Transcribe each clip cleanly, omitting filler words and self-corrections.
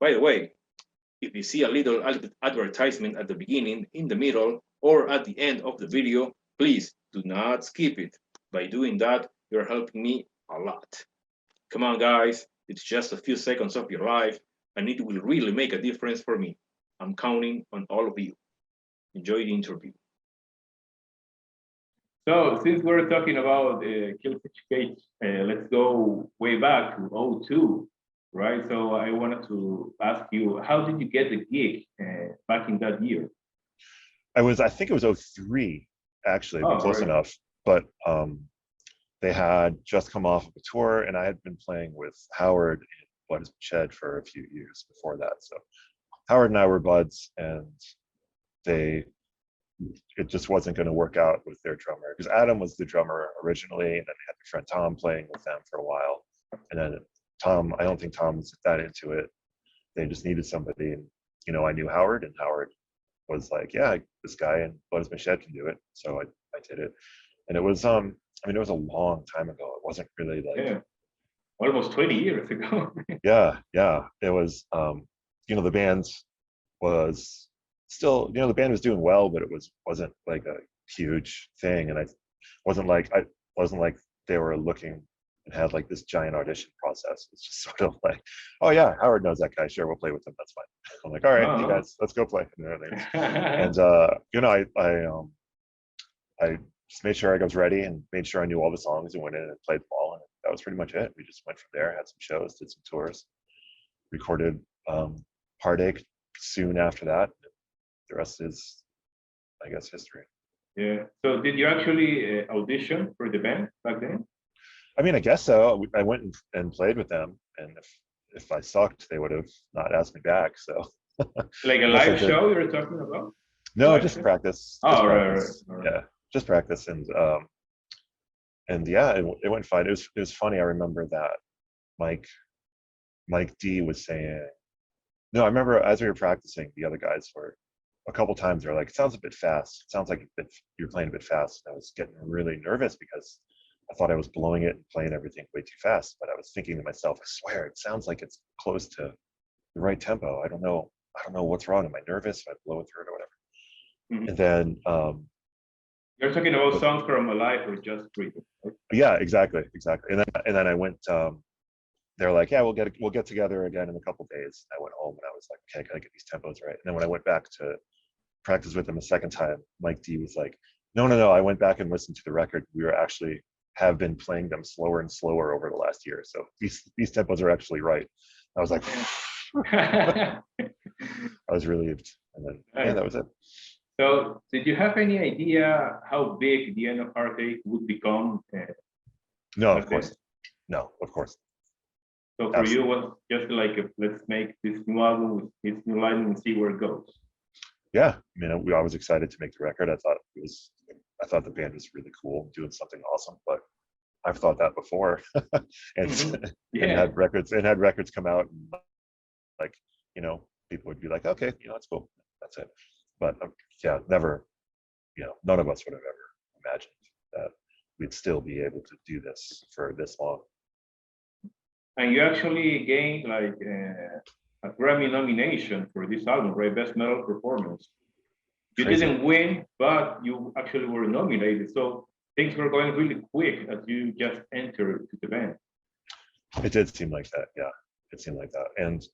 By the way, if you see a little advertisement at the beginning, in the middle, or at the end of the video, please do not skip it. By doing that, you're helping me a lot. Come on, guys, it's just a few seconds of your life, and it will really make a difference for me. I'm counting on all of you. Enjoy the interview. So since we're talking about Killswitch Cage, let's go way back to '02, right? So I wanted to ask you, how did you get the gig back in that year? I think it was '03, actually, but close right. enough. But they had just come off of a tour, and I had been playing with Howard in What Has Been Shed for a few years before that. So Howard and I were buds, and it just wasn't going to work out with their drummer, because Adam was the drummer originally, and then they had their friend Tom playing with them for a while. And then Tom, I don't think Tom was that into it. They just needed somebody, and I knew Howard, and Howard was like, yeah, this guy in What Has Been Shed can do it. So I did it. And it was it was a long time ago. It wasn't really like almost 20 years ago. yeah. It was the band was still, the band was doing well, but it wasn't like a huge thing. And I wasn't like they were looking and had like this giant audition process. It's just sort of like, oh yeah, Howard knows that guy, sure, we'll play with him, that's fine. I'm like, all right, you guys, let's go play. And I just made sure I was ready and made sure I knew all the songs and went in and played them all, and that was pretty much it. We just went from there, had some shows, did some tours, recorded Heartache soon after that. The rest is, I guess, history. Yeah. So did you actually audition for the band back then? I mean, I guess so. I went and played with them, and if I sucked, they would have not asked me back. So like a live show you're talking about? No, just practice. Oh, practice. Right. Yeah, just practice, and yeah, it went fine. It was funny. I remember that Mike D was saying, no, I remember as we were practicing, the other guys were a couple times they're like, it sounds a bit fast. It sounds like you're playing a bit fast. And I was getting really nervous because I thought I was blowing it and playing everything way too fast. But I was thinking to myself, I swear, it sounds like it's close to the right tempo. I don't know what's wrong. Am I nervous? Am I blowing through it or whatever? Mm-hmm. And then you're talking about songs from Alive or Just Breathe. Right? Yeah, exactly. And then I went. They're like, yeah, we'll get together again in a couple days. I went home and I was like, okay, I gotta get these tempos right. And then when I went back to practice with them a second time, Mike D was like, no. I went back and listened to the record. We have been playing them slower and slower over the last year. So these tempos are actually right. I was like, I was relieved. And then that was it. So did you have any idea how big the end of Heartache would become? No, of course. No, of course. So for you, it was just like, let's make this new album with this new line and see where it goes. Yeah, I was excited to make the record. I thought the band was really cool, doing something awesome. But I've thought that before, and had records come out, and like people would be like, okay, it's cool, that's it. But yeah, never, none of us would have ever imagined that we'd still be able to do this for this long. And you actually gained like a Grammy nomination for this album, right? Best Metal Performance. You didn't win, but you actually were nominated. So things were going really quick as you just entered the band. It did seem like that, yeah. It seemed like that. And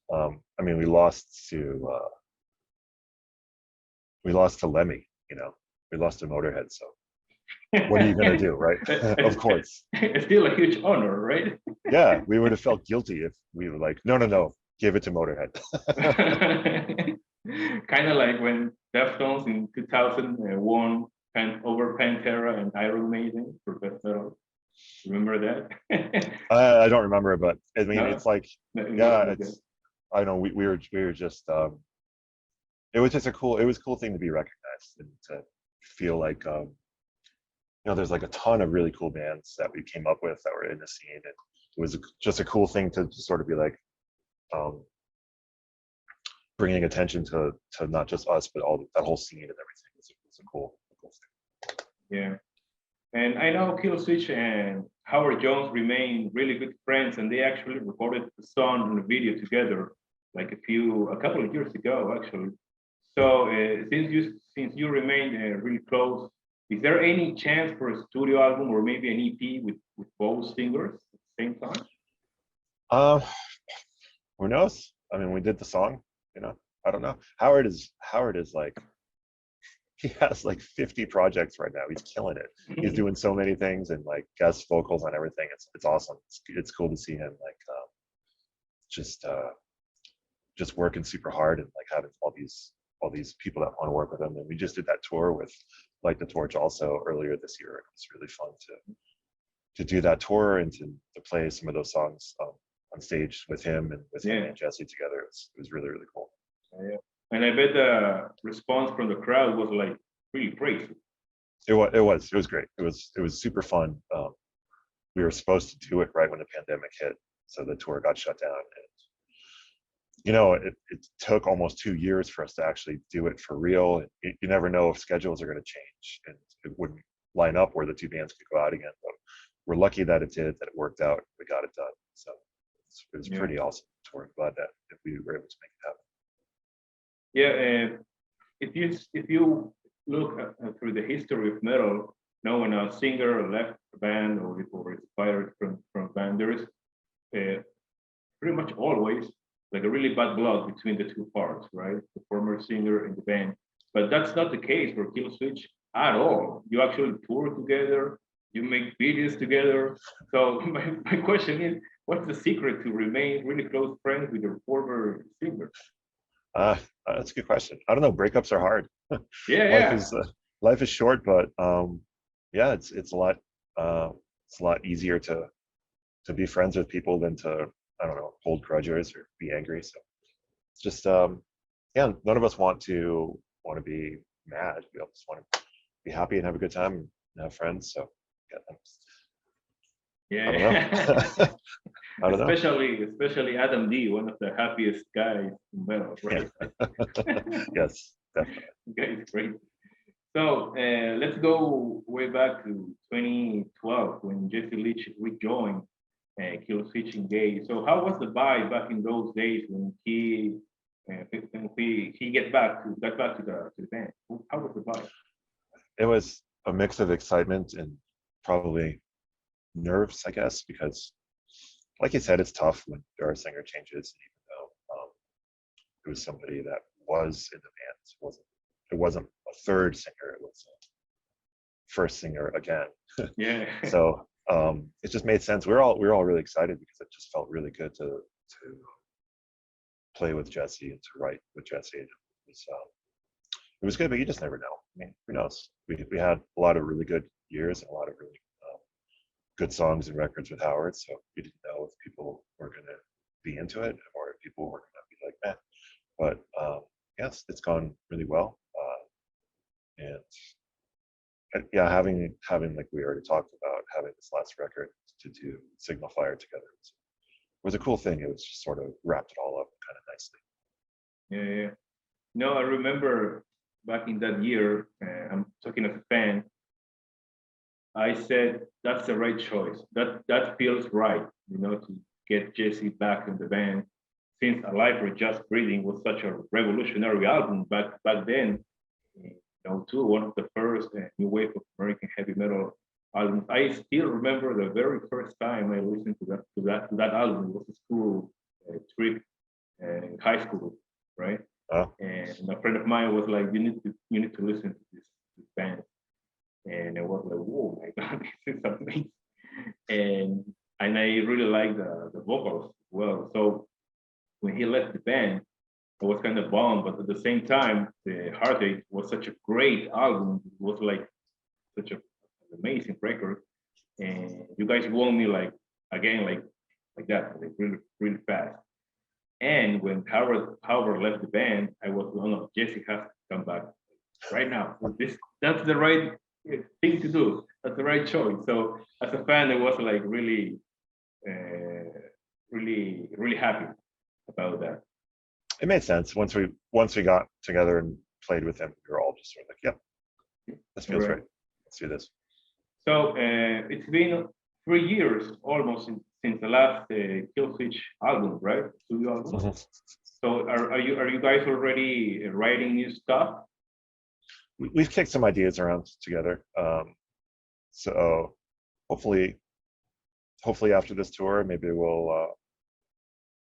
we lost to Lemmy, we lost to Motorhead. So what are you going to do, right? Of course. It's still a huge honor, right? Yeah, we would have felt guilty if we were like, no, give it to Motorhead. Kind of like when Deftones in 2000 won over Pantera and Iron Maiden for Best Metal. Remember that? I don't remember, but it's like, I know we were just, it was just a cool thing to be recognized and to feel like, there's like a ton of really cool bands that we came up with that were in the scene, and it was just a cool thing to sort of be like, bringing attention to not just us, but that whole scene and everything. It's a cool thing. Yeah, and I know Killswitch and Howard Jones remain really good friends, and they actually recorded the song and the video together. like a couple of years ago, actually. So since you remain really close, is there any chance for a studio album or maybe an EP with both singers at the same time? Uh, who knows? I mean, we did the song, you know. I don't know. Howard is like he has like 50 projects right now. He's killing it. He's doing so many things and like guest vocals on everything. It's awesome. It's cool to see him like just just working super hard and like having all these people that want to work with him. And we just did that tour with Light the Torch also earlier this year. It was really fun to do that tour and to play some of those songs on stage with him and with him and Jesse together. It was really, really cool. Yeah. And I bet the response from the crowd was like really crazy. It was great. It was super fun. We were supposed to do it right when the pandemic hit, so the tour got shut down. And you know, it took almost 2 years for us to actually do it for real. You never know if schedules are going to change and it wouldn't line up where the two bands could go out again. But we're lucky that it did, that it worked out. We got it done. So it was pretty awesome tour. I'm glad that we were able to make it happen. Yeah, if you look through the history of metal, you know, when a singer left a band or inspired from a band, there is pretty much always like a really bad blood between the two parts, right? The former singer and the band. But that's not the case for Killswitch at all. You actually tour together, you make videos together. So my question is, what's the secret to remain really close friends with your former singer? That's a good question. I don't know. Breakups are hard. Yeah, Life is short, but yeah, it's a lot easier to be friends with people than to, I don't know, hold grudges or be angry. So it's just yeah, none of us want to be mad. We all just want to be happy and have a good time and have friends. So yeah, I don't know. I don't know. Especially Adam D, one of the happiest guys in metal, right? Yes, definitely. Okay, great. So let's go way back to 2012 when Jesse Leach rejoined Killswitch Engage. So how was the vibe back in those days when he got back to the band? How was the vibe? It was a mix of excitement and probably nerves, I guess, because like you said, it's tough when there are singer changes, even though it was somebody that was in the band. It wasn't a third singer, it was a first singer again. Yeah. So it just made sense. We were all really excited because it just felt really good to play with Jesse and to write with Jesse. It was good, but you just never know. I mean, who knows? We had a lot of really good years and a lot of really good songs and records with Howard, so we didn't know if people were going to be into it or if people were going to be like, eh. But yes, it's gone really well. And yeah, having like we already talked about, having this last record to do Signal Fire together was a cool thing. It was just sort of wrapped it all up kind of nicely. Yeah. No, I remember back in that year, I'm talking as a fan, I said, that's the right choice. That feels right, you know, to get Jesse back in the band. Since Alive or Just Breathing was such a revolutionary album back then, you know, too, one of the first new wave of American heavy metal albums. I still remember the very first time I listened to that album. It was a school trip in high school, right? Oh. And a friend of mine was like, you need to listen to this band. And I was like, whoa, my God, this is amazing. And I really liked the vocals as well. So when he left the band, I was kind of bummed, but at the same time, the Heartache was such a great album. It was like such an amazing record. And you guys won me like that, like really, really fast. And when Howard left the band, I was like, no, Jesse has to come back right now. That's the right thing to do. That's the right choice. So as a fan, I was like really happy about that. It made sense. Once we got together and played with him, we were all just sort of like, yep, this feels right. Let's do this. So it's been 3 years almost since the last Killswitch album, right? Studio album. So are you guys already writing new stuff? We've kicked some ideas around together. So hopefully after this tour, maybe we'll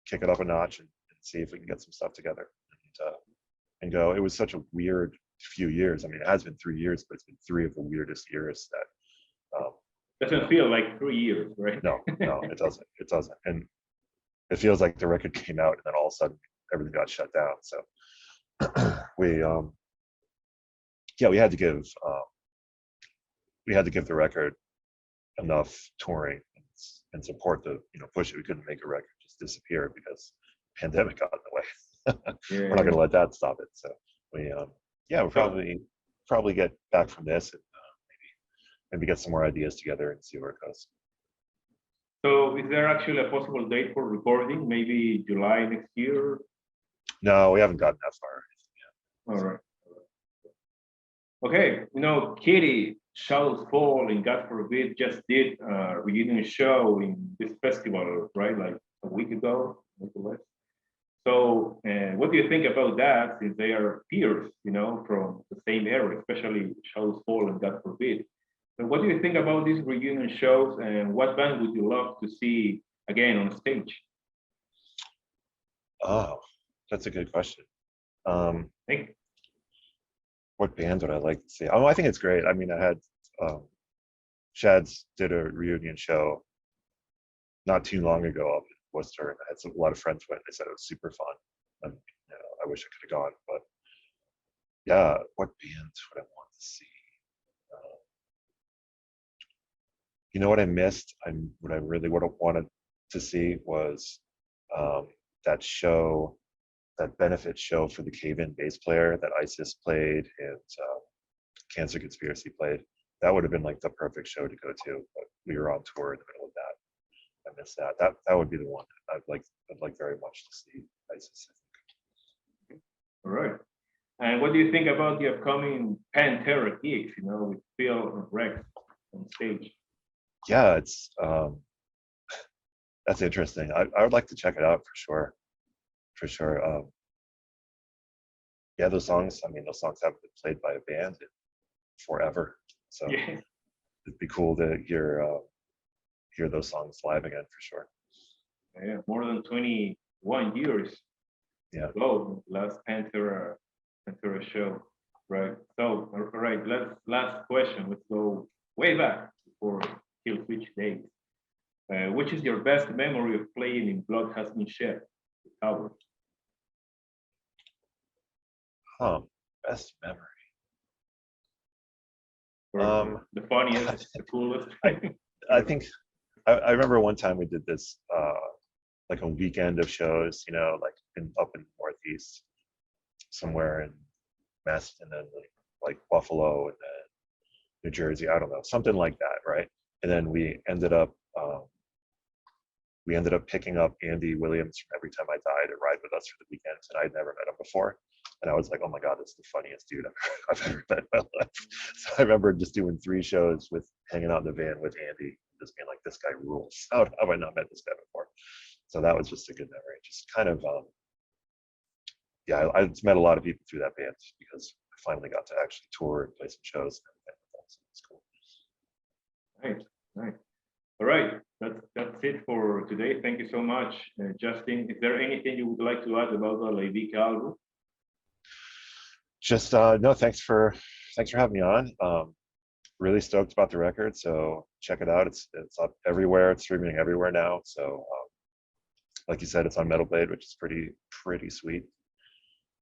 kick it up a notch and see if we can get some stuff together and go. It was such a weird few years. I mean, it has been 3 years, but it's been 3 of the weirdest years that. Doesn't feel like 3 years, right? No, it doesn't. It doesn't. And it feels like the record came out and then all of a sudden everything got shut down. So we had to give the record enough touring and support the push it. We couldn't make a record just disappear because pandemic got in the way. We're not going to let that stop it. So we'll probably get back from this and maybe get some more ideas together and see where it goes. So is there actually a possible date for recording? Maybe July next year? No, we haven't gotten that far. All right. Okay, Kitty, Shadows Fall, and God Forbid just did a reunion show in this festival, right? Like a week ago, more or less. So what do you think about that, since they are peers, from the same era, especially Shadows Fall and God Forbid? So what do you think about these reunion shows, and what band would you love to see again on stage? Oh, that's a good question. Thank you. What band would I like to see? Oh, I think it's great. I mean, I had Shads did a reunion show not too long ago up in Worcester, and I had a lot of friends went. They said it was super fun, and I wish I could have gone. But yeah, what band would I want to see? What I missed, what I really would have wanted to see was that show, that benefit show for the Cave-In bass player that ISIS played and Cancer Conspiracy played. That would have been like the perfect show to go to, but we were on tour in the middle of that. I missed that. That would be the one I'd like very much to see ISIS. All right. And what do you think about the upcoming Pantera gigs, with Phil and Rex on stage? Yeah, it's that's interesting. I would like to check it out for sure. Yeah, those songs haven't been played by a band in forever, so Yeah. it'd be cool to hear those songs live again for sure. Yeah, more than 21 years ago, last Pantera show, right? So, all right, last question. Let's go way back before Killswitch days. Which is your best memory of playing in Blood Has Been Shed? Howard. Best memory. Or the funniest, the coolest. I think I remember one time we did this like a weekend of shows, like up in Northeast, somewhere in Mass, and then like Buffalo and then New Jersey. I don't know, something like that, right? And then we ended up picking up Andy Williams from Every Time I Die to ride with us for the weekends, and I'd never met him before. And I was like, oh my God, this is the funniest dude I've ever met in my life. So I remember just doing 3 shows hanging out in the van with Andy, just being like, this guy rules. How have I not met this guy before? So that was just a good memory. Just kind of, I met a lot of people through that band because I finally got to actually tour and play some shows. So it's cool. Nice. All right, that's it for today. Thank you so much, Justin. Is there anything you would like to add about the Leivica album? Just no, thanks for having me on. Really stoked about the record, so check it out. It's up everywhere. It's streaming everywhere now. So like you said, it's on Metal Blade, which is pretty sweet.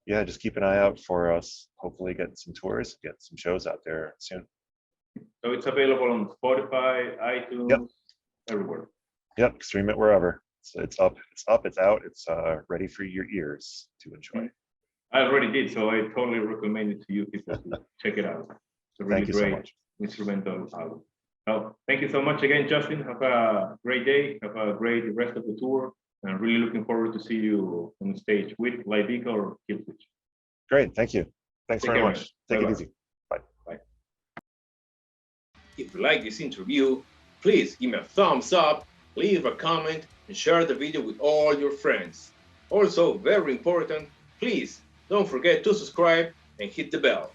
Yeah, just keep an eye out for us. Hopefully get some tours, get some shows out there soon. So it's available on Spotify, iTunes, everywhere. Yep, stream it wherever. It's up, it's out, it's ready for your ears to enjoy. I already did, so I totally recommend it to you people to check it out. It's a really great instrumental album. So thank you so much again, Justin. Have a great day. Have a great rest of the tour. I'm really looking forward to see you on the stage with Leivica or Killswitch. Great, thank you. Thanks very much. Take it easy. Bye. If you like this interview, please give me a thumbs up, leave a comment, and share the video with all your friends. Also, very important, please don't forget to subscribe and hit the bell.